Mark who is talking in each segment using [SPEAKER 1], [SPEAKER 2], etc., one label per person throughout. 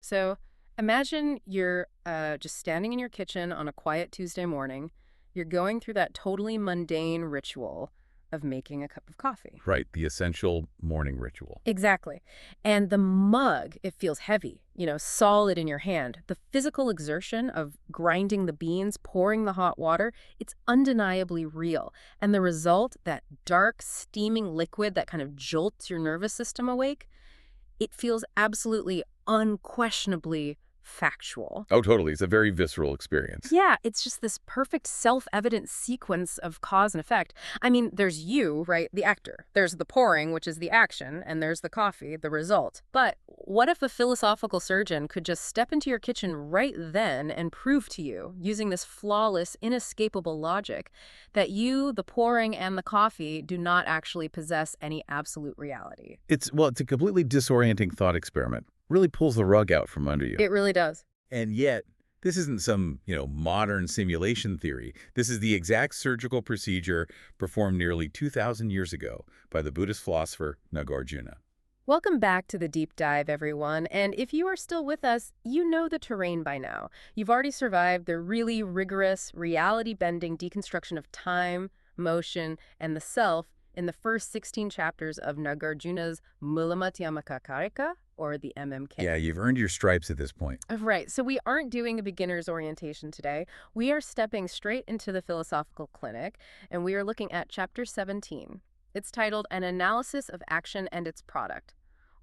[SPEAKER 1] So imagine you're just standing in your kitchen on a quiet Tuesday morning. You're going through that totally mundane ritual of making a cup of coffee.
[SPEAKER 2] Right, the essential morning ritual.
[SPEAKER 1] Exactly. And the mug, it feels heavy, solid in your hand. The physical exertion of grinding the beans, pouring the hot water, it's undeniably real. And the result, that dark, steaming liquid that kind of jolts your nervous system awake, it feels absolutely, unquestionably factual.
[SPEAKER 2] Oh, totally. It's a very visceral experience.
[SPEAKER 1] Yeah, it's just this perfect self-evident sequence of cause and effect. I mean, there's you, right, the actor. There's the pouring, which is the action, and there's the coffee, the result. But what if a philosophical surgeon could just step into your kitchen right then and prove to you, using this flawless, inescapable logic, that you, the pouring, and the coffee do not actually possess any absolute reality?
[SPEAKER 2] It's a completely disorienting thought experiment. Really pulls the rug out from under you.
[SPEAKER 1] It really does.
[SPEAKER 2] And yet, this isn't some, modern simulation theory. This is the exact surgical procedure performed nearly 2,000 years ago by the Buddhist philosopher Nāgārjuna.
[SPEAKER 1] Welcome back to the deep dive, everyone. And if you are still with us, you know the terrain by now. You've already survived the really rigorous, reality-bending deconstruction of time, motion, and the self in the first 16 chapters of Nāgārjuna's Mūlamadhyamakakārikā, or the MMK.
[SPEAKER 2] Yeah, you've earned your stripes at this point.
[SPEAKER 1] Right, so we aren't doing a beginner's orientation today. We are stepping straight into the philosophical clinic, and we are looking at Chapter 17. It's titled An Analysis of Action and Its Product.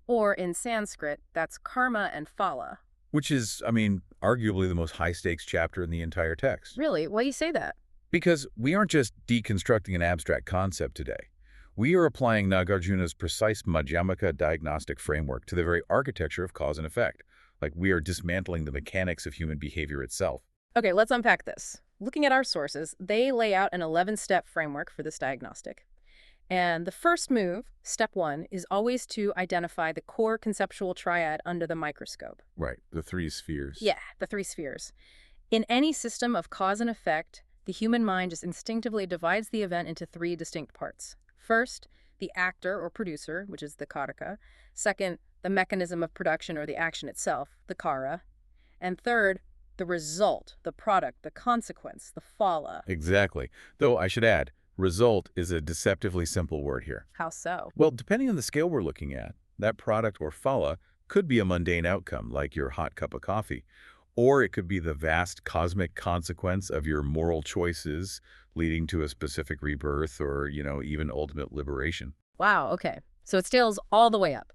[SPEAKER 1] Or in Sanskrit, that's karma and phala.
[SPEAKER 2] Which is, arguably the most high-stakes chapter in the entire text.
[SPEAKER 1] Really? Why do you say that?
[SPEAKER 2] Because we aren't just deconstructing an abstract concept today. We are applying Nāgārjuna's precise Madhyamaka diagnostic framework to the very architecture of cause and effect. Like we are dismantling the mechanics of human behavior itself.
[SPEAKER 1] Okay, let's unpack this. Looking at our sources, they lay out an 11-step framework for this diagnostic. And the first move, step 1, is always to identify the core conceptual triad under the microscope.
[SPEAKER 2] Right, the three spheres.
[SPEAKER 1] Yeah, the three spheres. In any system of cause and effect, the human mind just instinctively divides the event into 3 distinct parts. First, the actor or producer, which is the karika. Second, the mechanism of production or the action itself, the kara. And third, the result, the product, the consequence, the phala.
[SPEAKER 2] Exactly. Though I should add, result is a deceptively simple word here.
[SPEAKER 1] How so?
[SPEAKER 2] Well, depending on the scale we're looking at, that product or phala could be a mundane outcome, like your hot cup of coffee. Or it could be the vast cosmic consequence of your moral choices leading to a specific rebirth or, even ultimate liberation.
[SPEAKER 1] Wow, okay. So it scales all the way up.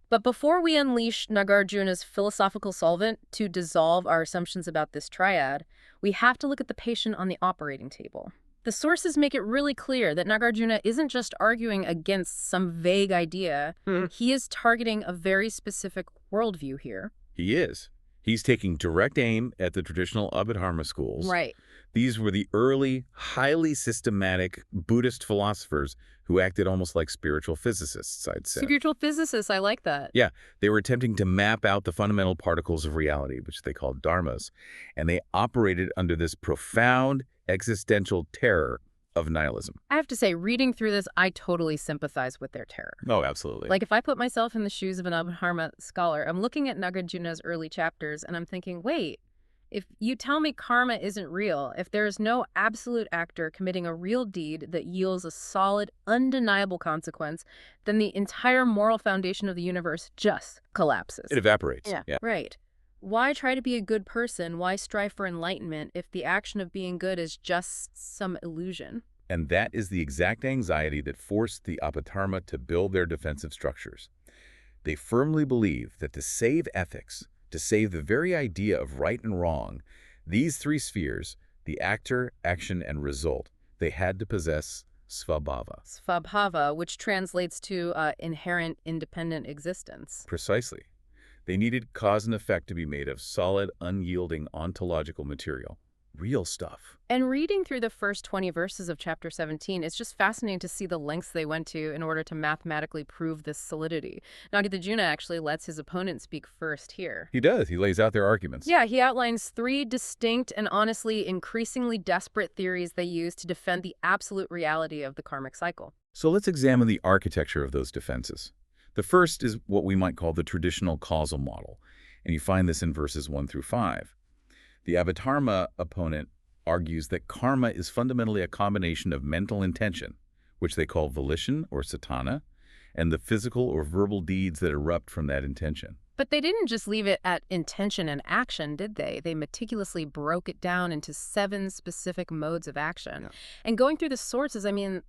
[SPEAKER 1] But before we unleash Nāgārjuna's philosophical solvent to dissolve our assumptions about this triad, we have to look at the patient on the operating table. The sources make it really clear that Nāgārjuna isn't just arguing against some vague idea. He is targeting a very specific worldview here.
[SPEAKER 2] He is. He's taking direct aim at the traditional Abhidharma schools.
[SPEAKER 1] Right.
[SPEAKER 2] These were the early, highly systematic Buddhist philosophers who acted almost like spiritual physicists, I'd say.
[SPEAKER 1] Spiritual physicists, I like that.
[SPEAKER 2] Yeah, they were attempting to map out the fundamental particles of reality, which they called dharmas, and they operated under this profound existential terror of nihilism.
[SPEAKER 1] I have to say, reading through this, I totally sympathize with their terror.
[SPEAKER 2] Oh, absolutely.
[SPEAKER 1] Like, if I put myself in the shoes of an Abhidharma scholar, I'm looking at Nāgārjuna's early chapters, and I'm thinking, wait, if you tell me karma isn't real, if there is no absolute actor committing a real deed that yields a solid, undeniable consequence, then the entire moral foundation of the universe just collapses.
[SPEAKER 2] It evaporates.
[SPEAKER 1] Yeah. Right. Why try to be a good person? Why strive for enlightenment if the action of being good is just some illusion?
[SPEAKER 2] And that is the exact anxiety that forced the Abhidharma to build their defensive structures. They firmly believe that to save ethics, to save the very idea of right and wrong, these 3 spheres, the actor, action, and result, they had to possess svabhāva.
[SPEAKER 1] Svabhāva, which translates to inherent independent existence.
[SPEAKER 2] Precisely. They needed cause and effect to be made of solid, unyielding ontological material. Real stuff.
[SPEAKER 1] And reading through the first 20 verses of Chapter 17, it's just fascinating to see the lengths they went to in order to mathematically prove this solidity. Nāgārjuna actually lets his opponent speak first here.
[SPEAKER 2] He does. He lays out their arguments.
[SPEAKER 1] Yeah, he outlines 3 distinct and honestly increasingly desperate theories they use to defend the absolute reality of the karmic cycle.
[SPEAKER 2] So let's examine the architecture of those defenses. The first is what we might call the traditional causal model. And you find this in verses 1 through 5. The Abhidharma opponent argues that karma is fundamentally a combination of mental intention, which they call volition or satana, and the physical or verbal deeds that erupt from that intention.
[SPEAKER 1] But they didn't just leave it at intention and action, did they? They meticulously broke it down into 7 specific modes of action.
[SPEAKER 2] Yeah.
[SPEAKER 1] And going through the sources, I mean,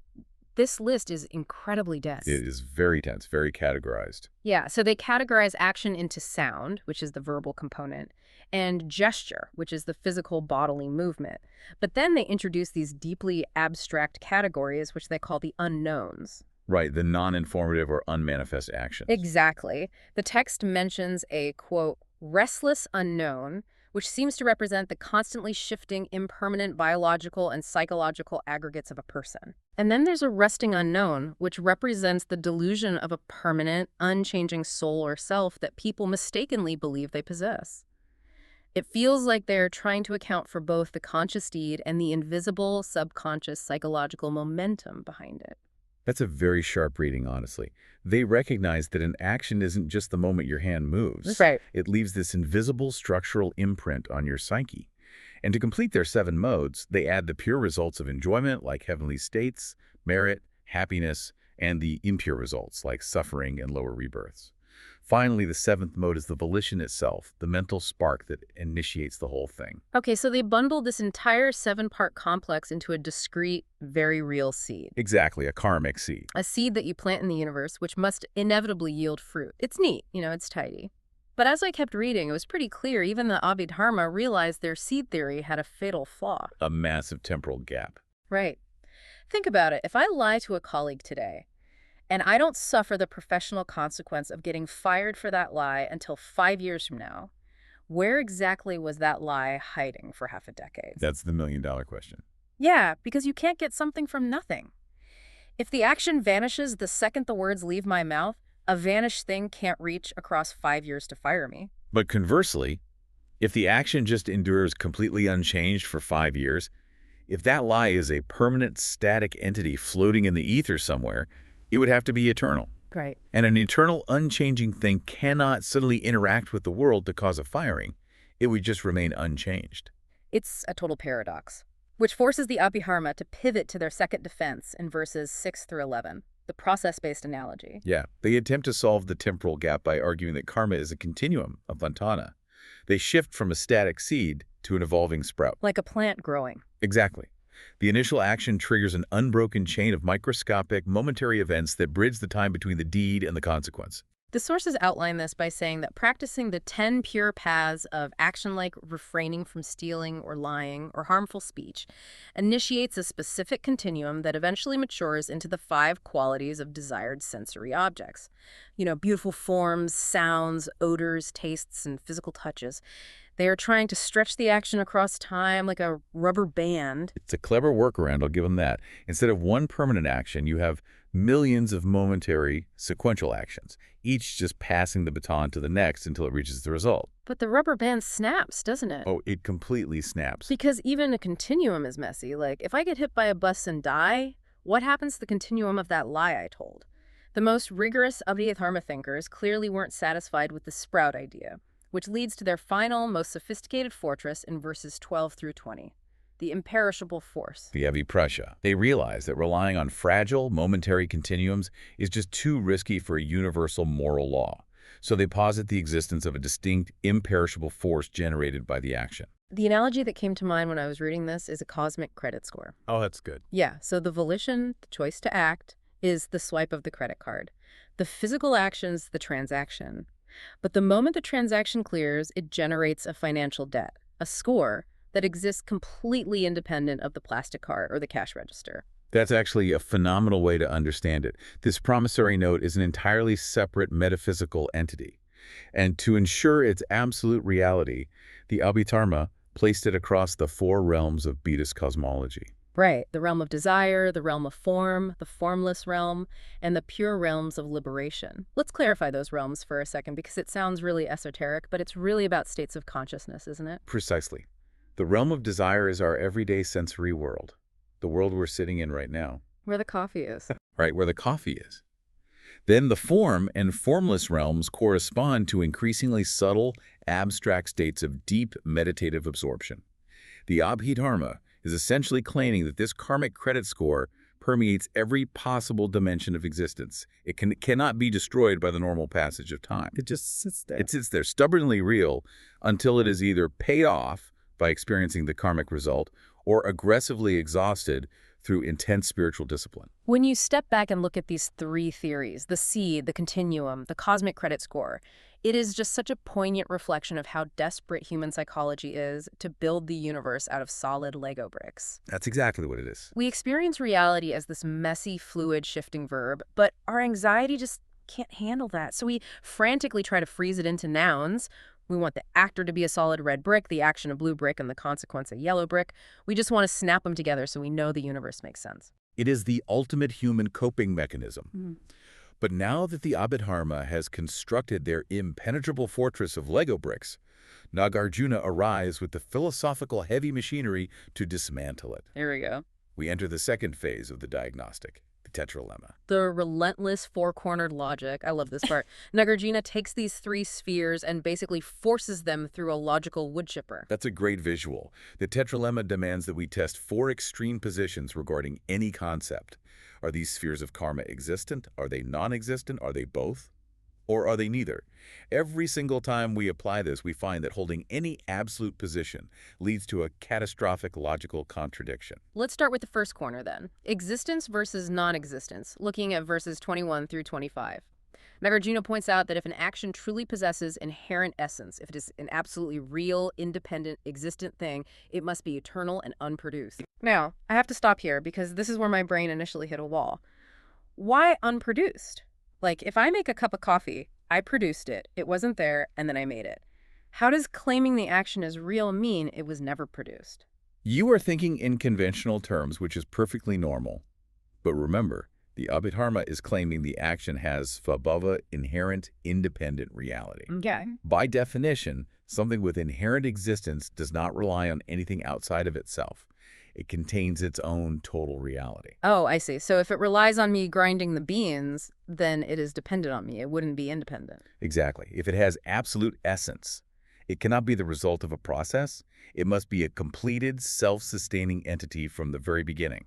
[SPEAKER 1] this list is incredibly dense.
[SPEAKER 2] It is very dense, very categorized.
[SPEAKER 1] Yeah, so they categorize action into sound, which is the verbal component, and gesture, which is the physical bodily movement. But then they introduce these deeply abstract categories, which they call the unknowns.
[SPEAKER 2] Right, the non-informative or unmanifest actions.
[SPEAKER 1] Exactly. The text mentions a, quote, restless unknown, which seems to represent the constantly shifting, impermanent biological and psychological aggregates of a person. And then there's a resting unknown, which represents the delusion of a permanent, unchanging soul or self that people mistakenly believe they possess. It feels like they're trying to account for both the conscious deed and the invisible, subconscious psychological momentum behind it.
[SPEAKER 2] That's a very sharp reading, honestly. They recognize that an action isn't just the moment your hand moves.
[SPEAKER 1] That's right.
[SPEAKER 2] It leaves this invisible structural imprint on your psyche. And to complete their 7 modes, they add the pure results of enjoyment, like heavenly states, merit, happiness, and the impure results, like suffering and lower rebirths. Finally, the 7th mode is the volition itself, the mental spark that initiates the whole thing.
[SPEAKER 1] Okay, so they bundled this entire 7-part complex into a discrete, very real seed.
[SPEAKER 2] Exactly, a karmic seed.
[SPEAKER 1] A seed that you plant in the universe, which must inevitably yield fruit. It's neat, it's tidy. But as I kept reading, it was pretty clear even the Abhidharma realized their seed theory had a fatal flaw.
[SPEAKER 2] A massive temporal gap.
[SPEAKER 1] Right. Think about it. If I lie to a colleague today, and I don't suffer the professional consequence of getting fired for that lie until 5 years from now, where exactly was that lie hiding for half a decade?
[SPEAKER 2] That's the million-dollar question.
[SPEAKER 1] Yeah, because you can't get something from nothing. If the action vanishes the second the words leave my mouth, a vanished thing can't reach across 5 years to fire me.
[SPEAKER 2] But conversely, if the action just endures completely unchanged for 5 years, if that lie is a permanent static entity floating in the ether somewhere, it would have to be eternal.
[SPEAKER 1] Right.
[SPEAKER 2] And an eternal, unchanging thing cannot suddenly interact with the world to cause a firing. It would just remain unchanged.
[SPEAKER 1] It's a total paradox, which forces the Abhidharma to pivot to their second defense in verses 6 through 11, the process-based analogy.
[SPEAKER 2] Yeah, they attempt to solve the temporal gap by arguing that karma is a continuum, a vāsanā. They shift from a static seed to an evolving sprout.
[SPEAKER 1] Like a plant growing.
[SPEAKER 2] Exactly. The initial action triggers an unbroken chain of microscopic, momentary events that bridge the time between the deed and the consequence.
[SPEAKER 1] The sources outline this by saying that practicing the 10 pure paths of action like refraining from stealing or lying or harmful speech initiates a specific continuum that eventually matures into the 5 qualities of desired sensory objects. Beautiful forms, sounds, odors, tastes, and physical touches. They are trying to stretch the action across time like a rubber band.
[SPEAKER 2] It's a clever workaround, I'll give them that. Instead of one permanent action, you have millions of momentary sequential actions, each just passing the baton to the next until it reaches the result.
[SPEAKER 1] But the rubber band snaps, doesn't it?
[SPEAKER 2] Oh, it completely snaps.
[SPEAKER 1] Because even a continuum is messy. Like, if I get hit by a bus and die, what happens to the continuum of that lie I told? The most rigorous Abhidharma thinkers clearly weren't satisfied with the sprout idea, which leads to their final, most sophisticated fortress in verses 12 through 20, the imperishable force.
[SPEAKER 2] The aviprasya. They realize that relying on fragile, momentary continuums is just too risky for a universal moral law. So they posit the existence of a distinct, imperishable force generated by the action.
[SPEAKER 1] The analogy that came to mind when I was reading this is a cosmic credit score.
[SPEAKER 2] Oh, that's good.
[SPEAKER 1] Yeah, so the volition, the choice to act, is the swipe of the credit card. The physical action's the transaction. But the moment the transaction clears, it generates a financial debt, a score that exists completely independent of the plastic card or the cash register.
[SPEAKER 2] That's actually a phenomenal way to understand it. This promissory note is an entirely separate metaphysical entity. And to ensure its absolute reality, the Abhidharma placed it across the 4 realms of Buddhist cosmology.
[SPEAKER 1] Right, the realm of desire, the realm of form, the formless realm, and the pure realms of liberation. Let's clarify those realms for a second because it sounds really esoteric, but it's really about states of consciousness, isn't it?
[SPEAKER 2] Precisely. The realm of desire is our everyday sensory world, the world we're sitting in right now.
[SPEAKER 1] Where the coffee is.
[SPEAKER 2] Right, where the coffee is. Then the form and formless realms correspond to increasingly subtle, abstract states of deep meditative absorption. The Abhidharma is essentially claiming that this karmic credit score permeates every possible dimension of existence. It cannot be destroyed by the normal passage of time.
[SPEAKER 3] It just sits there.
[SPEAKER 2] It sits there stubbornly real until it is either paid off by experiencing the karmic result or aggressively exhausted through intense spiritual discipline.
[SPEAKER 1] When you step back and look at these three theories, the seed, the continuum, the cosmic credit score, it is just such a poignant reflection of how desperate human psychology is to build the universe out of solid Lego bricks.
[SPEAKER 2] That's exactly what it is.
[SPEAKER 1] We experience reality as this messy, fluid, shifting verb, but our anxiety just can't handle that. So we frantically try to freeze it into nouns. We want the actor to be a solid red brick, the action a blue brick, and the consequence a yellow brick. We just want to snap them together so we know the universe makes sense.
[SPEAKER 2] It is the ultimate human coping mechanism. But now that the Abhidharma has constructed their impenetrable fortress of Lego bricks, Nāgārjuna arrives with the philosophical heavy machinery to dismantle it.
[SPEAKER 1] Here we go.
[SPEAKER 2] We enter the second phase of the diagnostic, the tetralemma.
[SPEAKER 1] The relentless four-cornered logic. I love this part. Nāgārjuna takes these three spheres and basically forces them through a logical wood chipper.
[SPEAKER 2] That's a great visual. The tetralemma demands that we test four extreme positions regarding any concept. Are these spheres of karma existent? Are they non-existent? Are they both? Or are they neither? Every single time we apply this, we find that holding any absolute position leads to a catastrophic logical contradiction.
[SPEAKER 1] Let's start with the first corner then. Existence versus non-existence, looking at verses 21 through 25. Nāgārjuna points out that if an action truly possesses inherent essence, if it is an absolutely real, independent, existent thing, it must be eternal and unproduced. Now, I have to stop here because this is where my brain initially hit a wall. Why unproduced? Like, if I make a cup of coffee, I produced it, it wasn't there, and then I made it. How does claiming the action as real mean it was never produced?
[SPEAKER 2] You are thinking in conventional terms, which is perfectly normal. But remember, the Abhidharma is claiming the action has svabhāva, inherent, independent reality.
[SPEAKER 1] Okay.
[SPEAKER 2] By definition, something with inherent existence does not rely on anything outside of itself. It contains its own total reality.
[SPEAKER 1] Oh, I see. So if it relies on me grinding the beans, then it is dependent on me. It wouldn't be independent.
[SPEAKER 2] Exactly. If it has absolute essence, it cannot be the result of a process. It must be a completed, self-sustaining entity from the very beginning.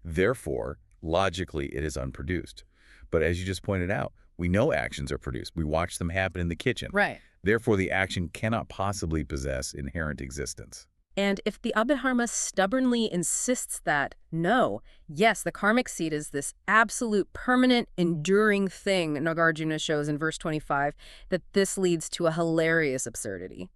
[SPEAKER 2] Therefore, logically, it is unproduced. But as you just pointed out, we know actions are produced. We watch them happen in the kitchen.
[SPEAKER 1] Right.
[SPEAKER 2] Therefore, the action cannot possibly possess inherent existence.
[SPEAKER 1] And if the Abhidharma stubbornly insists that, no, yes, the karmic seed is this absolute, permanent, enduring thing, Nāgārjuna shows in verse 25, that this leads to a hilarious absurdity.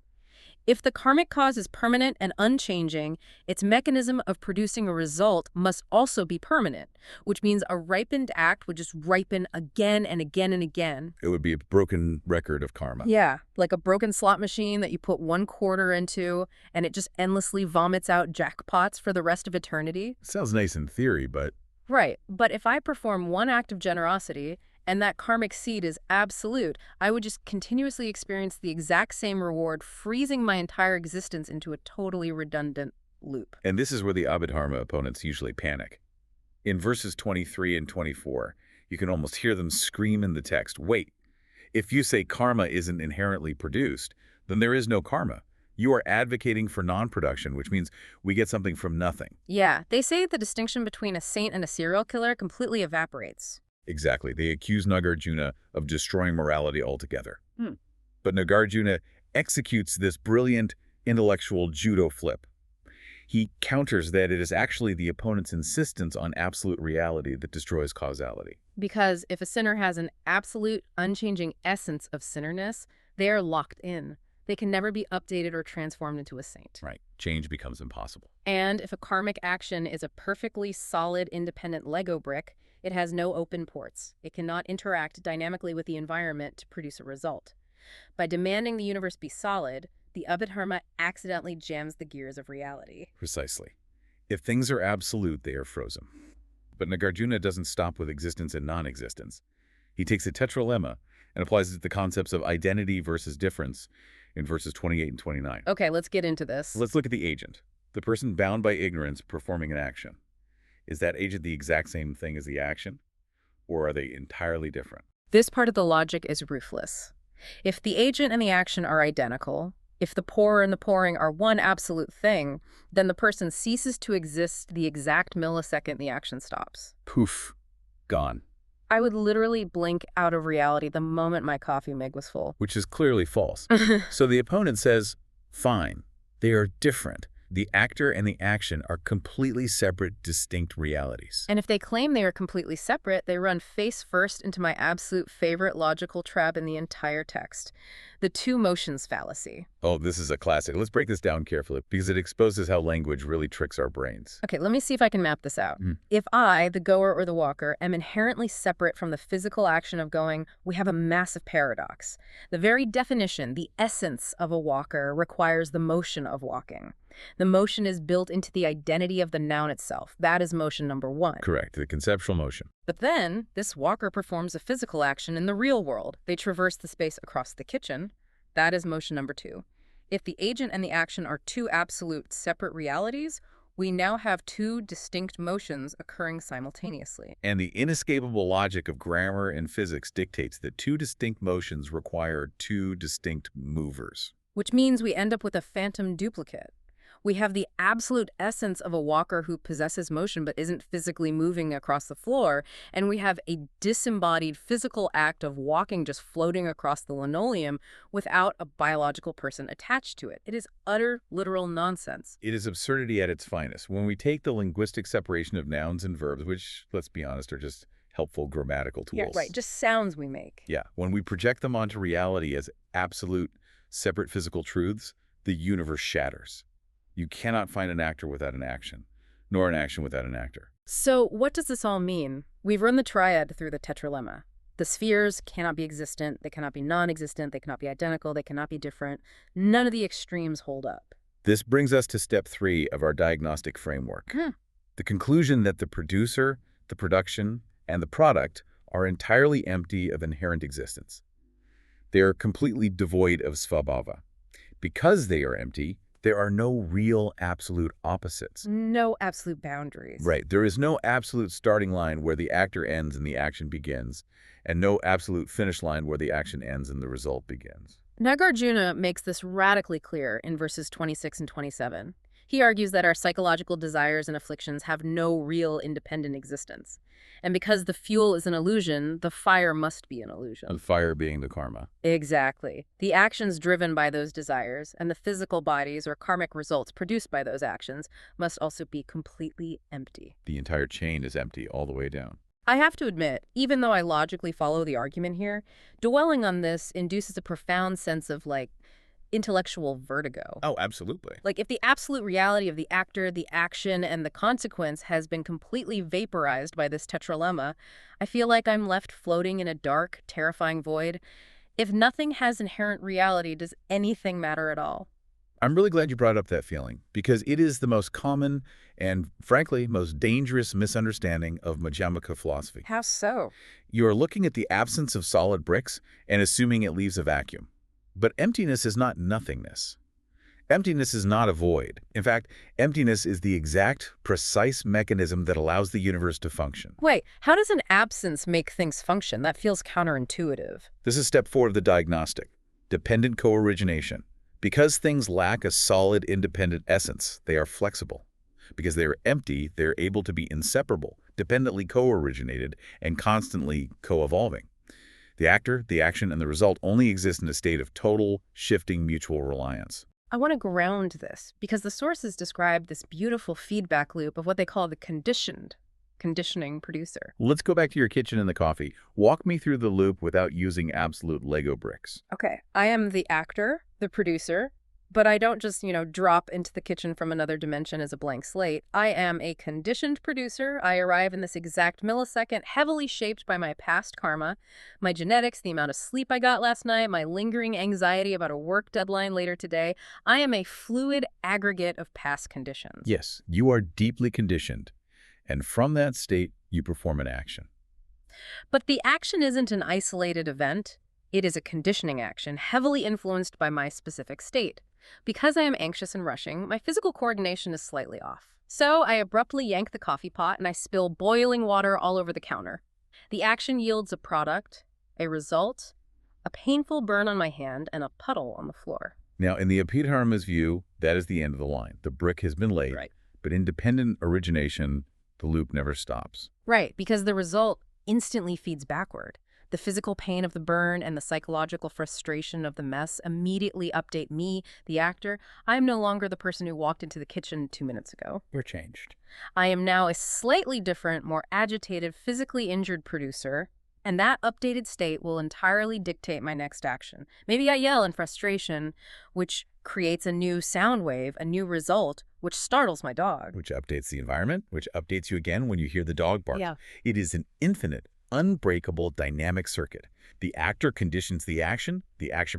[SPEAKER 1] If the karmic cause is permanent and unchanging, its mechanism of producing a result must also be permanent, which means a ripened act would just ripen again and again and again.
[SPEAKER 2] It would be a broken record of karma.
[SPEAKER 1] Yeah, like a broken slot machine that you put one quarter into and it just endlessly vomits out jackpots for the rest of eternity.
[SPEAKER 2] Sounds nice in theory, but...
[SPEAKER 1] Right, but if I perform one act of generosity and that karmic seed is absolute, I would just continuously experience the exact same reward, freezing my entire existence into a totally redundant loop.
[SPEAKER 2] And this is where the Abhidharma opponents usually panic. In verses 23 and 24, you can almost hear them scream in the text, wait, if you say karma isn't inherently produced, then there is no karma. You are advocating for non-production, which means we get something from nothing.
[SPEAKER 1] Yeah, they say the distinction between a saint and a serial killer completely evaporates.
[SPEAKER 2] Exactly. They accuse Nāgārjuna of destroying morality altogether. But Nāgārjuna executes this brilliant intellectual judo flip. He counters that it is actually the opponent's insistence on absolute reality that destroys causality.
[SPEAKER 1] Because if a sinner has an absolute, unchanging essence of sinnerness, they are locked in. They can never be updated or transformed into a saint.
[SPEAKER 2] Right. Change becomes impossible.
[SPEAKER 1] And if a karmic action is a perfectly solid, independent Lego brick, it has no open ports. It cannot interact dynamically with the environment to produce a result. By demanding the universe be solid, the Abhidharma accidentally jams the gears of reality.
[SPEAKER 2] Precisely. If things are absolute, they are frozen. But Nāgārjuna doesn't stop with existence and non-existence. He takes a tetralemma and applies it to the concepts of identity versus difference in verses 28 and 29.
[SPEAKER 1] Okay, let's get into this.
[SPEAKER 2] Let's look at the agent, the person bound by ignorance performing an action. Is that agent the exact same thing as the action? or are they entirely different?
[SPEAKER 1] This part of the logic is ruthless. If the agent and the action are identical, if the pourer and the pouring are one absolute thing, then the person ceases to exist the exact millisecond the action stops.
[SPEAKER 2] Poof. Gone.
[SPEAKER 1] I would literally blink out of reality the moment my coffee mug was full.
[SPEAKER 2] Which is clearly false. So the opponent says, fine, they are different. The actor and the action are completely separate, distinct realities.
[SPEAKER 1] And if they claim they are completely separate, they run face first into my absolute favorite logical trap in the entire text, the two motions fallacy.
[SPEAKER 2] Oh, this is a classic. Let's break this down carefully because it exposes how language really tricks our brains.
[SPEAKER 1] Okay, let me see if I can map this out. If I, the goer or the walker, am inherently separate from the physical action of going, we have a massive paradox. The very definition, the essence of a walker, requires the motion of walking. The motion is built into the identity of the noun itself. That is motion number one.
[SPEAKER 2] Correct, the conceptual motion.
[SPEAKER 1] But then, this walker performs a physical action in the real world. They traverse the space across the kitchen. That is motion number two. If the agent and the action are two absolute separate realities, we now have two distinct motions occurring simultaneously.
[SPEAKER 2] And the inescapable logic of grammar and physics dictates that two distinct motions require two distinct movers.
[SPEAKER 1] Which means we end up with a phantom duplicate. We have the absolute essence of a walker who possesses motion but isn't physically moving across the floor, and we have a disembodied physical act of walking just floating across the linoleum without a biological person attached to it. It is utter, literal nonsense.
[SPEAKER 2] It is absurdity at its finest. When we take the linguistic separation of nouns and verbs, which, let's be honest, are just helpful grammatical tools.
[SPEAKER 1] Yeah, right, just sounds we make.
[SPEAKER 2] Yeah, when we project them onto reality as absolute, separate physical truths, the universe shatters. You cannot find an actor without an action, nor an action without an actor.
[SPEAKER 1] So what does this all mean? We've run the triad through the tetralemma. The spheres cannot be existent, they cannot be non-existent, they cannot be identical, they cannot be different. None of the extremes hold up.
[SPEAKER 2] This brings us to step 3 of our diagnostic framework. The conclusion that the producer, the production, and the product are entirely empty of inherent existence. They are completely devoid of svabhāva. Because they are empty, there are no real absolute opposites.
[SPEAKER 1] No absolute boundaries.
[SPEAKER 2] Right. There is no absolute starting line where the actor ends and the action begins, and no absolute finish line where the action ends and the result begins.
[SPEAKER 1] Nāgārjuna makes this radically clear in verses 26 and 27. He argues that our psychological desires and afflictions have no real independent existence. And because the fuel is an illusion, the fire must be an illusion.
[SPEAKER 2] The fire being the karma.
[SPEAKER 1] Exactly. The actions driven by those desires and the physical bodies or karmic results produced by those actions must also be completely empty.
[SPEAKER 2] The entire chain is empty all the way down.
[SPEAKER 1] I have to admit, even though I logically follow the argument here, dwelling on this induces a profound sense of, intellectual vertigo.
[SPEAKER 2] Oh, absolutely.
[SPEAKER 1] If the absolute reality of the actor, the action, and the consequence has been completely vaporized by this tetralemma, I feel like I'm left floating in a dark, terrifying void. If nothing has inherent reality, does anything matter at all?
[SPEAKER 2] I'm really glad you brought up that feeling, because it is the most common and, frankly, most dangerous misunderstanding of Madhyamaka philosophy.
[SPEAKER 1] How so?
[SPEAKER 2] You are looking at the absence of solid bricks and assuming it leaves a vacuum. But emptiness is not nothingness. Emptiness is not a void. In fact, emptiness is the exact, precise mechanism that allows the universe to function.
[SPEAKER 1] Wait, how does an absence make things function? That feels counterintuitive.
[SPEAKER 2] This is step 4 of the diagnostic, dependent co-origination. Because things lack a solid, independent essence, they are flexible. Because they are empty, they are able to be inseparable, dependently co-originated, and constantly co-evolving. The actor, the action, and the result only exist in a state of total, shifting mutual reliance.
[SPEAKER 1] I want to ground this because the sources describe this beautiful feedback loop of what they call the conditioning producer.
[SPEAKER 2] Let's go back to your kitchen and the coffee. Walk me through the loop without using absolute Lego bricks.
[SPEAKER 1] Okay, I am the actor, the producer, but I don't just, drop into the kitchen from another dimension as a blank slate. I am a conditioned producer. I arrive in this exact millisecond, heavily shaped by my past karma, my genetics, the amount of sleep I got last night, my lingering anxiety about a work deadline later today. I am a fluid aggregate of past conditions.
[SPEAKER 2] Yes, you are deeply conditioned. And from that state, you perform an action.
[SPEAKER 1] But the action isn't an isolated event. It is a conditioning action, heavily influenced by my specific state. Because I am anxious and rushing, my physical coordination is slightly off. So I abruptly yank the coffee pot and I spill boiling water all over the counter. The action yields a product, a result, a painful burn on my hand, and a puddle on the floor.
[SPEAKER 2] Now, in the Abhidharma's view, that is the end of the line. The brick has been laid,
[SPEAKER 1] Right.
[SPEAKER 2] but in dependent origination, the loop never stops.
[SPEAKER 1] Right, because the result instantly feeds backward. The physical pain of the burn and the psychological frustration of the mess immediately update me, the actor. I am no longer the person who walked into the kitchen 2 minutes ago.
[SPEAKER 2] We're changed.
[SPEAKER 1] I am now a slightly different, more agitated, physically injured producer, and that updated state will entirely dictate my next action. Maybe I yell in frustration, which creates a new sound wave, a new result, which startles my dog.
[SPEAKER 2] Which updates the environment, which updates you again when you hear the dog bark.
[SPEAKER 1] Yeah.
[SPEAKER 2] It is an infinite, unbreakable dynamic circuit. The actor conditions the action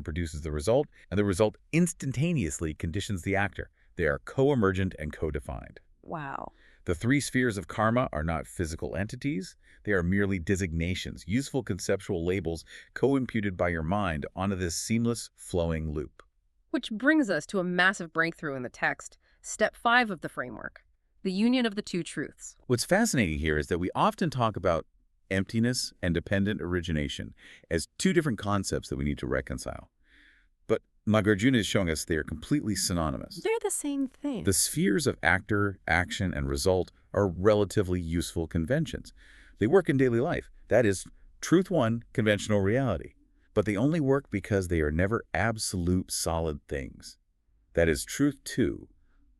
[SPEAKER 2] produces the result, and the result instantaneously conditions the actor. They are co-emergent and co-defined.
[SPEAKER 1] Wow.
[SPEAKER 2] The three spheres of karma are not physical entities. They are merely designations, useful conceptual labels co-imputed by your mind onto this seamless, flowing loop.
[SPEAKER 1] Which brings us to a massive breakthrough in the text, step 5 of the framework, the union of the two truths.
[SPEAKER 2] What's fascinating here is that we often talk about emptiness and dependent origination as two different concepts that we need to reconcile. But Nāgārjuna is showing us they are completely synonymous.
[SPEAKER 1] They're the same thing.
[SPEAKER 2] The spheres of actor, action, and result are relatively useful conventions. They work in daily life. That is, truth one, conventional reality. But they only work because they are never absolute solid things. That is, truth two,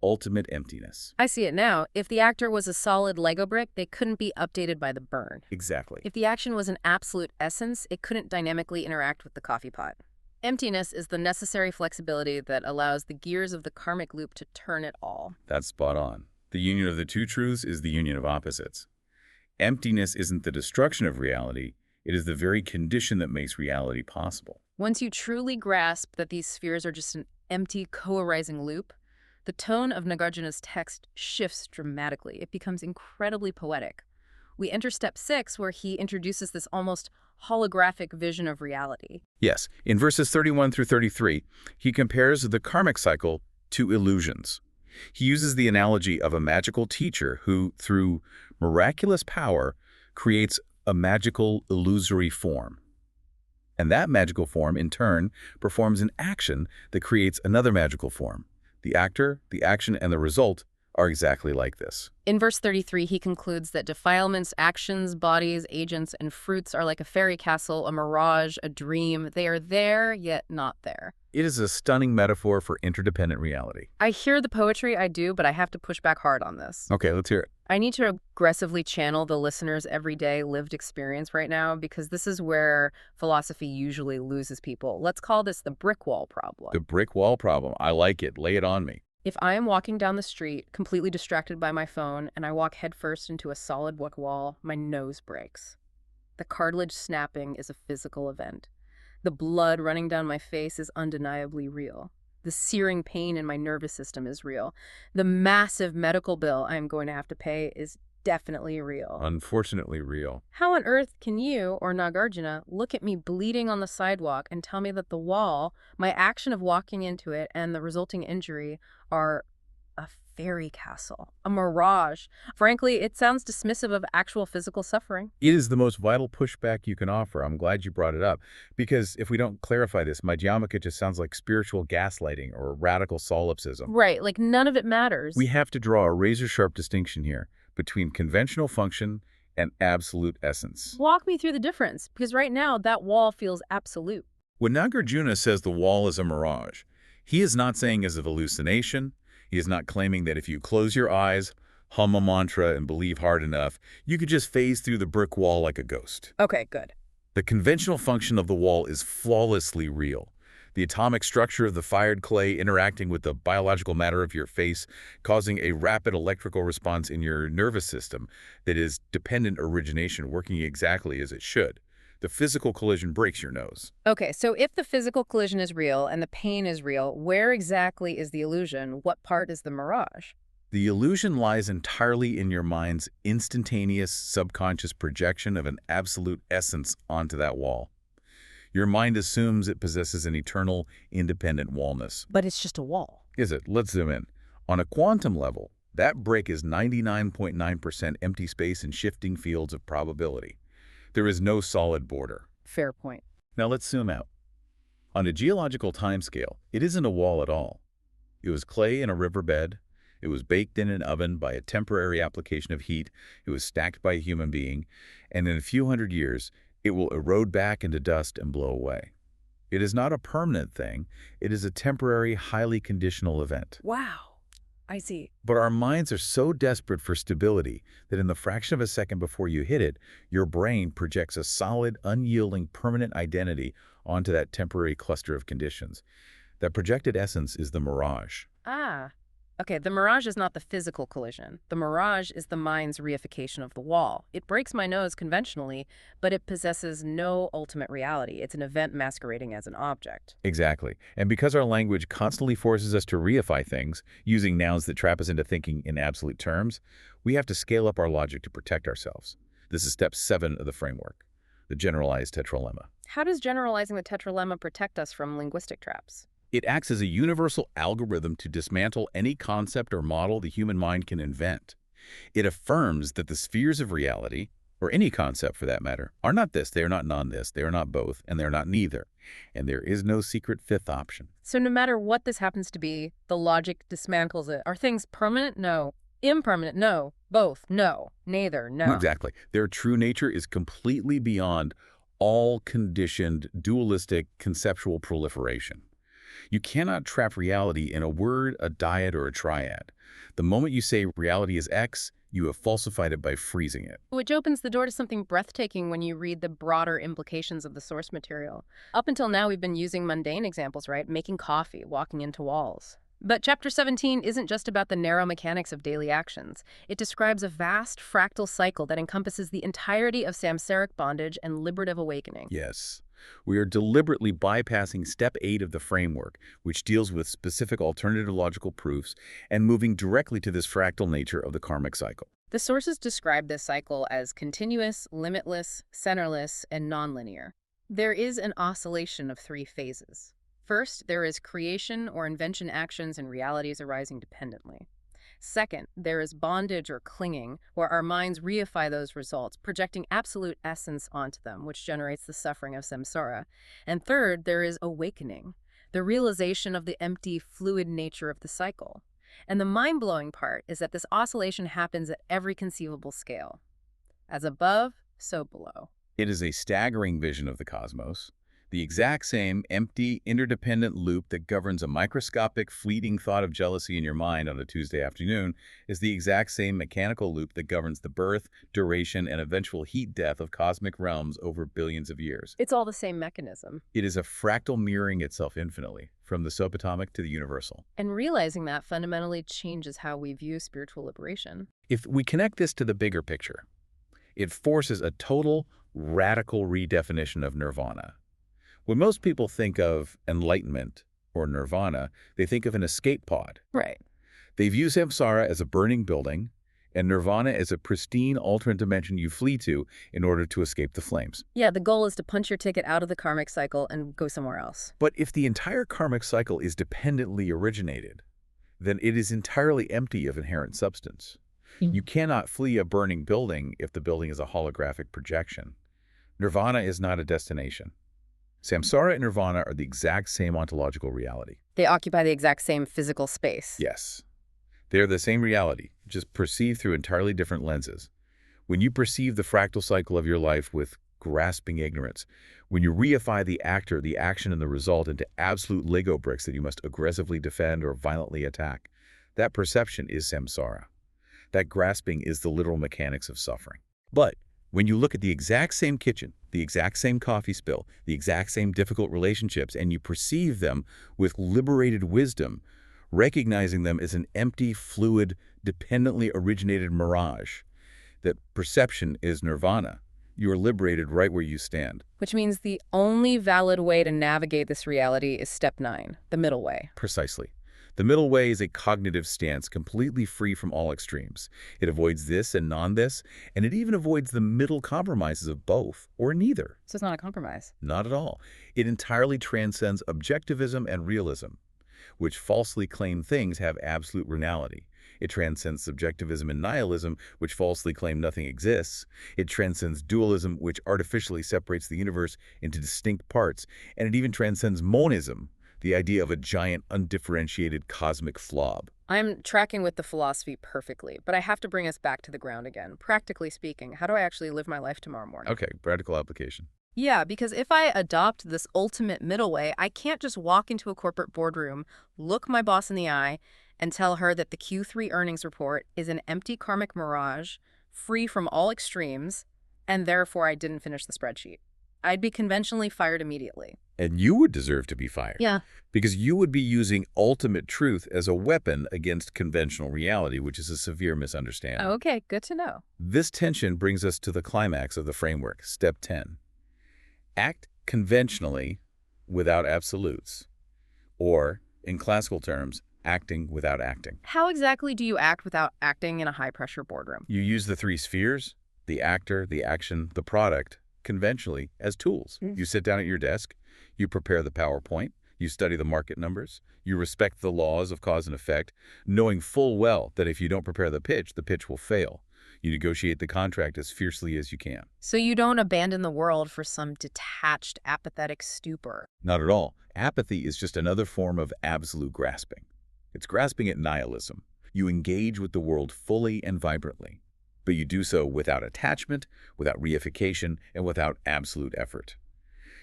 [SPEAKER 2] ultimate emptiness.
[SPEAKER 1] I see it now. If the actor was a solid Lego brick, they couldn't be updated by the burn.
[SPEAKER 2] Exactly.
[SPEAKER 1] If the action was an absolute essence, it couldn't dynamically interact with the coffee pot. Emptiness is the necessary flexibility that allows the gears of the karmic loop to turn it all.
[SPEAKER 2] That's spot on. The union of the two truths is the union of opposites. Emptiness isn't the destruction of reality. It is the very condition that makes reality possible.
[SPEAKER 1] Once you truly grasp that these spheres are just an empty, co-arising loop, the tone of Nāgārjuna's text shifts dramatically. It becomes incredibly poetic. We enter step 6, where he introduces this almost holographic vision of reality.
[SPEAKER 2] Yes, in verses 31 through 33, he compares the karmic cycle to illusions. He uses the analogy of a magical teacher who, through miraculous power, creates a magical illusory form. And that magical form, in turn, performs an action that creates another magical form. The actor, the action, and the result are exactly like this.
[SPEAKER 1] In verse 33, he concludes that defilements, actions, bodies, agents, and fruits are like a fairy castle, a mirage, a dream. They are there, yet not there.
[SPEAKER 2] It is a stunning metaphor for interdependent reality.
[SPEAKER 1] I hear the poetry, I do, but I have to push back hard on this.
[SPEAKER 2] Okay, let's hear it.
[SPEAKER 1] I need to aggressively channel the listener's everyday lived experience right now, because this is where philosophy usually loses people. Let's call this the brick wall problem.
[SPEAKER 2] The brick wall problem. I like it. Lay it on me.
[SPEAKER 1] If I am walking down the street, completely distracted by my phone, and I walk headfirst into a solid brick wall, my nose breaks. The cartilage snapping is a physical event. The blood running down my face is undeniably real. The searing pain in my nervous system is real. The massive medical bill I am going to have to pay is definitely real.
[SPEAKER 2] Unfortunately real.
[SPEAKER 1] How on earth can you, or Nāgārjuna, look at me bleeding on the sidewalk and tell me that the wall, my action of walking into it, and the resulting injury are a fairy castle, a mirage? Frankly, it sounds dismissive of actual physical suffering.
[SPEAKER 2] It is the most vital pushback you can offer. I'm glad you brought it up. Because if we don't clarify this, Madhyamaka just sounds like spiritual gaslighting or radical solipsism.
[SPEAKER 1] Right, like none of it matters.
[SPEAKER 2] We have to draw a razor-sharp distinction here between conventional function and absolute essence.
[SPEAKER 1] Walk me through the difference, because right now that wall feels absolute.
[SPEAKER 2] When Nāgārjuna says the wall is a mirage, he is not saying as a hallucination. He is not claiming that if you close your eyes, hum a mantra, and believe hard enough, you could just phase through the brick wall like a ghost.
[SPEAKER 1] Okay, good.
[SPEAKER 2] The conventional function of the wall is flawlessly real. The atomic structure of the fired clay interacting with the biological matter of your face, causing a rapid electrical response in your nervous system that is dependent origination working exactly as it should. The physical collision breaks your nose.
[SPEAKER 1] Okay, so if the physical collision is real and the pain is real, where exactly is the illusion? What part is the mirage?
[SPEAKER 2] The illusion lies entirely in your mind's instantaneous subconscious projection of an absolute essence onto that wall. Your mind assumes it possesses an eternal, independent wallness.
[SPEAKER 1] But it's just a wall.
[SPEAKER 2] Is it? Let's zoom in. On a quantum level, that brick is 99.9% empty space and shifting fields of probability. There is no solid border.
[SPEAKER 1] Fair point.
[SPEAKER 2] Now let's zoom out. On a geological timescale, it isn't a wall at all. It was clay in a riverbed. It was baked in an oven by a temporary application of heat. It was stacked by a human being. And in a few hundred years, it will erode back into dust and blow away. It is not a permanent thing. It is a temporary, highly conditional event.
[SPEAKER 1] Wow. I see.
[SPEAKER 2] But our minds are so desperate for stability that in the fraction of a second before you hit it, your brain projects a solid, unyielding, permanent identity onto that temporary cluster of conditions. That projected essence is the mirage.
[SPEAKER 1] Ah. Okay, the mirage is not the physical collision. The mirage is the mind's reification of the wall. It breaks my nose conventionally, but it possesses no ultimate reality. It's an event masquerading as an object.
[SPEAKER 2] Exactly. And because our language constantly forces us to reify things, using nouns that trap us into thinking in absolute terms, we have to scale up our logic to protect ourselves. This is step 7 of the framework, the generalized tetralemma.
[SPEAKER 1] How does generalizing the tetralemma protect us from linguistic traps?
[SPEAKER 2] It acts as a universal algorithm to dismantle any concept or model the human mind can invent. It affirms that the spheres of reality, or any concept for that matter, are not this, they are not non-this, they are not both, and they are not neither. And there is no secret fifth option.
[SPEAKER 1] So no matter what this happens to be, the logic dismantles it. Are things permanent? No. Impermanent? No. Both? No. Neither? No.
[SPEAKER 2] Exactly. Their true nature is completely beyond all conditioned, dualistic, conceptual proliferation. You cannot trap reality in a word, a diet, or a triad. The moment you say reality is X, you have falsified it by freezing it.
[SPEAKER 1] Which opens the door to something breathtaking when you read the broader implications of the source material. Up until now, we've been using mundane examples, right? Making coffee, walking into walls. But Chapter 17 isn't just about the narrow mechanics of daily actions. It describes a vast fractal cycle that encompasses the entirety of samsaric bondage and liberative awakening.
[SPEAKER 2] Yes. We are deliberately bypassing step 8 of the framework, which deals with specific alternative logical proofs, and moving directly to this fractal nature of the karmic cycle.
[SPEAKER 1] The sources describe this cycle as continuous, limitless, centerless, and nonlinear. There is an oscillation of 3 phases. First, there is creation or invention actions and realities arising dependently. Second, there is bondage or clinging, where our minds reify those results, projecting absolute essence onto them, which generates the suffering of samsara. And third, there is awakening, the realization of the empty, fluid nature of the cycle. And the mind-blowing part is that this oscillation happens at every conceivable scale. As above, so below.
[SPEAKER 2] It is a staggering vision of the cosmos. The exact same empty, interdependent loop that governs a microscopic, fleeting thought of jealousy in your mind on a Tuesday afternoon is the exact same mechanical loop that governs the birth, duration, and eventual heat death of cosmic realms over billions of years.
[SPEAKER 1] It's all the same mechanism.
[SPEAKER 2] It is a fractal mirroring itself infinitely, from the subatomic to the universal.
[SPEAKER 1] And realizing that fundamentally changes how we view spiritual liberation.
[SPEAKER 2] If we connect this to the bigger picture, it forces a total, radical redefinition of nirvana. When most people think of enlightenment or nirvana, they think of an escape pod.
[SPEAKER 1] Right.
[SPEAKER 2] They view samsara as a burning building and nirvana as a pristine alternate dimension you flee to in order to escape the flames.
[SPEAKER 1] Yeah, the goal is to punch your ticket out of the karmic cycle and go somewhere else.
[SPEAKER 2] But if the entire karmic cycle is dependently originated, then it is entirely empty of inherent substance. You cannot flee a burning building if the building is a holographic projection. Nirvana is not a destination. Samsara and nirvana are the exact same ontological reality.
[SPEAKER 1] They occupy the exact same physical space.
[SPEAKER 2] Yes. They are the same reality, just perceived through entirely different lenses. When you perceive the fractal cycle of your life with grasping ignorance, when you reify the actor, the action, and the result into absolute Lego bricks that you must aggressively defend or violently attack, that perception is samsara. That grasping is the literal mechanics of suffering. But when you look at the exact same kitchen, the exact same coffee spill, the exact same difficult relationships, and you perceive them with liberated wisdom, recognizing them as an empty, fluid, dependently originated mirage, that perception is nirvana, you are liberated right where you stand.
[SPEAKER 1] Which means the only valid way to navigate this reality is step 9, the middle way.
[SPEAKER 2] Precisely. The middle way is a cognitive stance completely free from all extremes. It avoids this and non-this, and it even avoids the middle compromises of both or neither.
[SPEAKER 1] So it's not a compromise.
[SPEAKER 2] Not at all. It entirely transcends objectivism and realism. which falsely claim things have absolute reality. It transcends subjectivism and nihilism, which falsely claim nothing exists. It transcends dualism, which artificially separates the universe into distinct parts. And it even transcends monism, the idea of a giant, undifferentiated cosmic flob.
[SPEAKER 1] I'm tracking with the philosophy perfectly, but I have to bring us back to the ground again. Practically speaking, how do I actually live my life tomorrow morning?
[SPEAKER 2] Okay, practical application.
[SPEAKER 1] Yeah, because if I adopt this ultimate middle way, I can't just walk into a corporate boardroom, look my boss in the eye, and tell her that the Q3 earnings report is an empty karmic mirage, free from all extremes, and therefore I didn't finish the spreadsheet. I'd be conventionally fired immediately.
[SPEAKER 2] And you would deserve to be fired.
[SPEAKER 1] Yeah.
[SPEAKER 2] Because you would be using ultimate truth as a weapon against conventional reality, which is a severe misunderstanding.
[SPEAKER 1] Okay, good to know.
[SPEAKER 2] This tension brings us to the climax of the framework, step 10. Act conventionally without absolutes, or, in classical terms, acting without acting.
[SPEAKER 1] How exactly do you act without acting in a high-pressure boardroom?
[SPEAKER 2] You use the three spheres, the actor, the action, the product, conventionally as tools. You sit down at your desk, you prepare the PowerPoint, you study the market numbers, you respect the laws of cause and effect, knowing full well that if you don't prepare the pitch will fail. You negotiate the contract as fiercely as you can.
[SPEAKER 1] So you don't abandon the world for some detached, apathetic stupor.
[SPEAKER 2] Not at all. Apathy is just another form of absolute grasping. It's grasping at nihilism. You engage with the world fully and vibrantly, but you do so without attachment, without reification, and without absolute effort.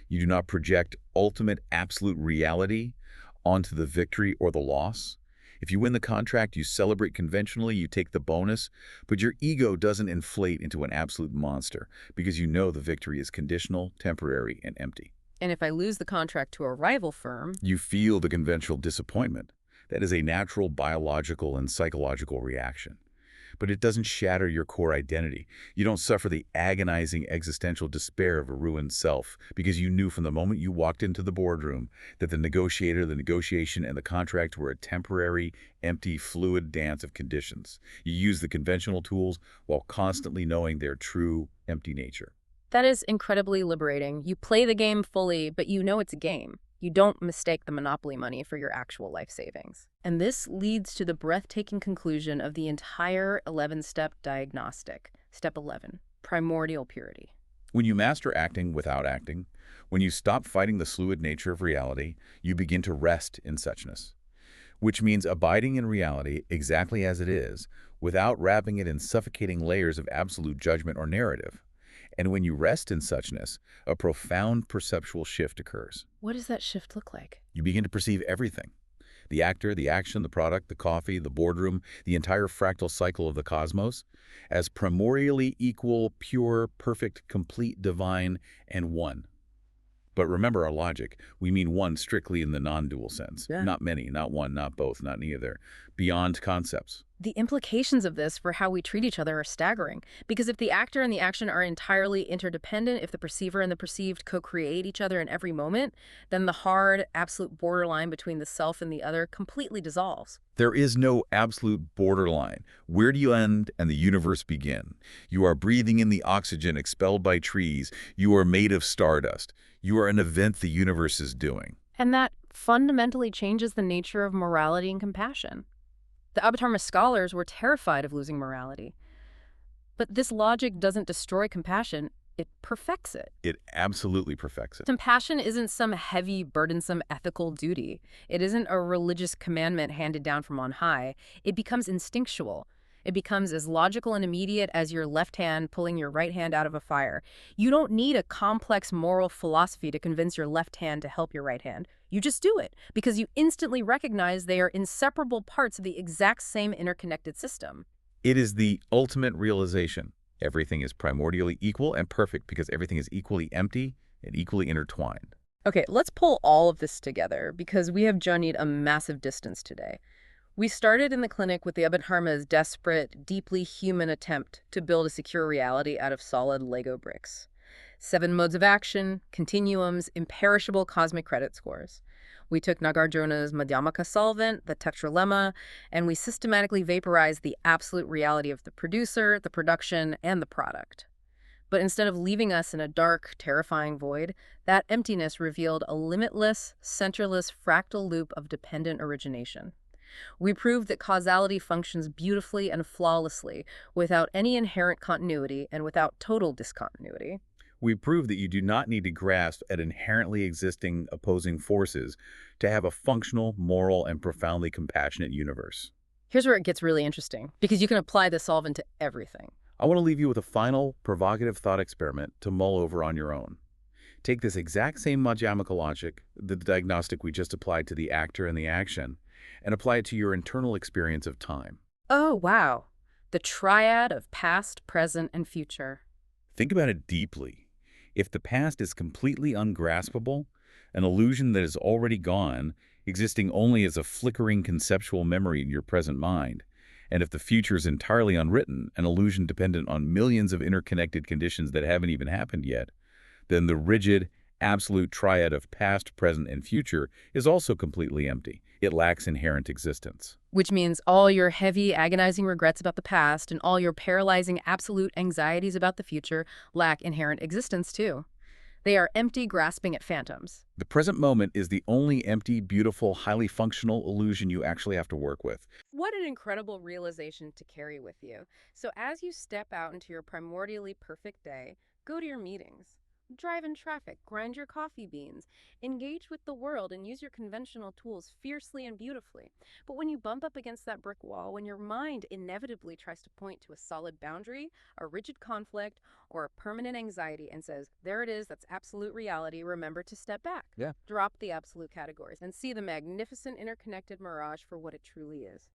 [SPEAKER 2] You do not project ultimate absolute reality onto the victory or the loss. If you win the contract, you celebrate conventionally, you take the bonus, but your ego doesn't inflate into an absolute monster because you know the victory is conditional, temporary, and empty.
[SPEAKER 1] And if I lose the contract to a rival firm,
[SPEAKER 2] You feel the conventional disappointment. That is a natural biological and psychological reaction. But it doesn't shatter your core identity. You don't suffer the agonizing existential despair of a ruined self because you knew from the moment you walked into the boardroom that the negotiator, the negotiation, and the contract were a temporary, empty, fluid dance of conditions. You use the conventional tools while constantly knowing their true, empty nature.
[SPEAKER 1] that is incredibly liberating. You play the game fully, but you know it's a game. You don't mistake the monopoly money for your actual life savings. And this leads to the breathtaking conclusion of the entire 11-step diagnostic. Step 11, primordial purity.
[SPEAKER 2] When you master acting without acting, when you stop fighting the fluid nature of reality, you begin to rest in suchness, which means abiding in reality exactly as it is, without wrapping it in suffocating layers of absolute judgment or narrative. And when you rest in suchness, a profound perceptual shift occurs.
[SPEAKER 1] What does that shift look like?
[SPEAKER 2] You begin to perceive everything. The actor, the action, the product, the coffee, the boardroom, the entire fractal cycle of the cosmos, as primordially equal, pure, perfect, complete, divine, and one. But remember our logic. We mean one strictly in the non-dual sense.
[SPEAKER 1] Yeah.
[SPEAKER 2] Not many, not one, not both, not neither. Beyond concepts.
[SPEAKER 1] The implications of this for how we treat each other are staggering, because if the actor and the action are entirely interdependent, if the perceiver and the perceived co-create each other in every moment, then the hard, absolute borderline between the self and the other completely dissolves.
[SPEAKER 2] There is no absolute borderline. Where do you end and the universe begin? You are breathing in the oxygen expelled by trees. You are made of stardust. You are an event the universe is doing.
[SPEAKER 1] And that fundamentally changes the nature of morality and compassion. The Abhidharma scholars were terrified of losing morality. But this logic doesn't destroy compassion, it perfects it.
[SPEAKER 2] It absolutely perfects it.
[SPEAKER 1] Compassion isn't some heavy, burdensome ethical duty. It isn't a religious commandment handed down from on high. It becomes instinctual. It becomes as logical and immediate as your left hand pulling your right hand out of a fire. You don't need a complex moral philosophy to convince your left hand to help your right hand. You just do it because you instantly recognize they are inseparable parts of the exact same interconnected system.
[SPEAKER 2] It is the ultimate realization. Everything is primordially equal and perfect because everything is equally empty and equally intertwined.
[SPEAKER 1] Okay, let's pull all of this together because we have journeyed a massive distance today. We started in the clinic with the Abhidharma's desperate, deeply human attempt to build a secure reality out of solid Lego bricks. 7 modes of action, continuums, imperishable cosmic credit scores. We took Nāgārjuna's Madhyamaka solvent, the tetralemma, and we systematically vaporized the absolute reality of the producer, the production, and the product. But instead of leaving us in a dark, terrifying void, that emptiness revealed a limitless, centerless fractal loop of dependent origination. We proved that causality functions beautifully and flawlessly, without any inherent continuity and without total discontinuity.
[SPEAKER 2] We prove that you do not need to grasp at inherently existing opposing forces to have a functional, moral, and profoundly compassionate universe.
[SPEAKER 1] Here's where it gets really interesting, because you can apply this solvent to everything.
[SPEAKER 2] I want to leave you with a final, provocative thought experiment to mull over on your own. Take this exact same Madhyamaka logic, the diagnostic we just applied to the actor and the action, and apply it to your internal experience of time.
[SPEAKER 1] Oh, wow. The triad of past, present, and future.
[SPEAKER 2] Think about it deeply. If the past is completely ungraspable, an illusion that is already gone, existing only as a flickering conceptual memory in your present mind, and if the future is entirely unwritten, an illusion dependent on millions of interconnected conditions that haven't even happened yet, then the rigid, absolute triad of past, present, and future is also completely empty. It lacks inherent existence.
[SPEAKER 1] Which means all your heavy, agonizing regrets about the past and all your paralyzing absolute anxieties about the future lack inherent existence, too. They are empty, grasping at phantoms.
[SPEAKER 2] The present moment is the only empty, beautiful, highly functional illusion you actually have to work with.
[SPEAKER 1] What an incredible realization to carry with you. So as you step out into your primordially perfect day, go to your meetings. Drive in traffic, grind your coffee beans, engage with the world, and use your conventional tools fiercely and beautifully. But when you bump up against that brick wall, when your mind inevitably tries to point to a solid boundary, a rigid conflict, or a permanent anxiety and says, there it is, that's absolute reality, remember to step back.
[SPEAKER 2] Yeah.
[SPEAKER 1] Drop the absolute categories and see the magnificent interconnected mirage for what it truly is.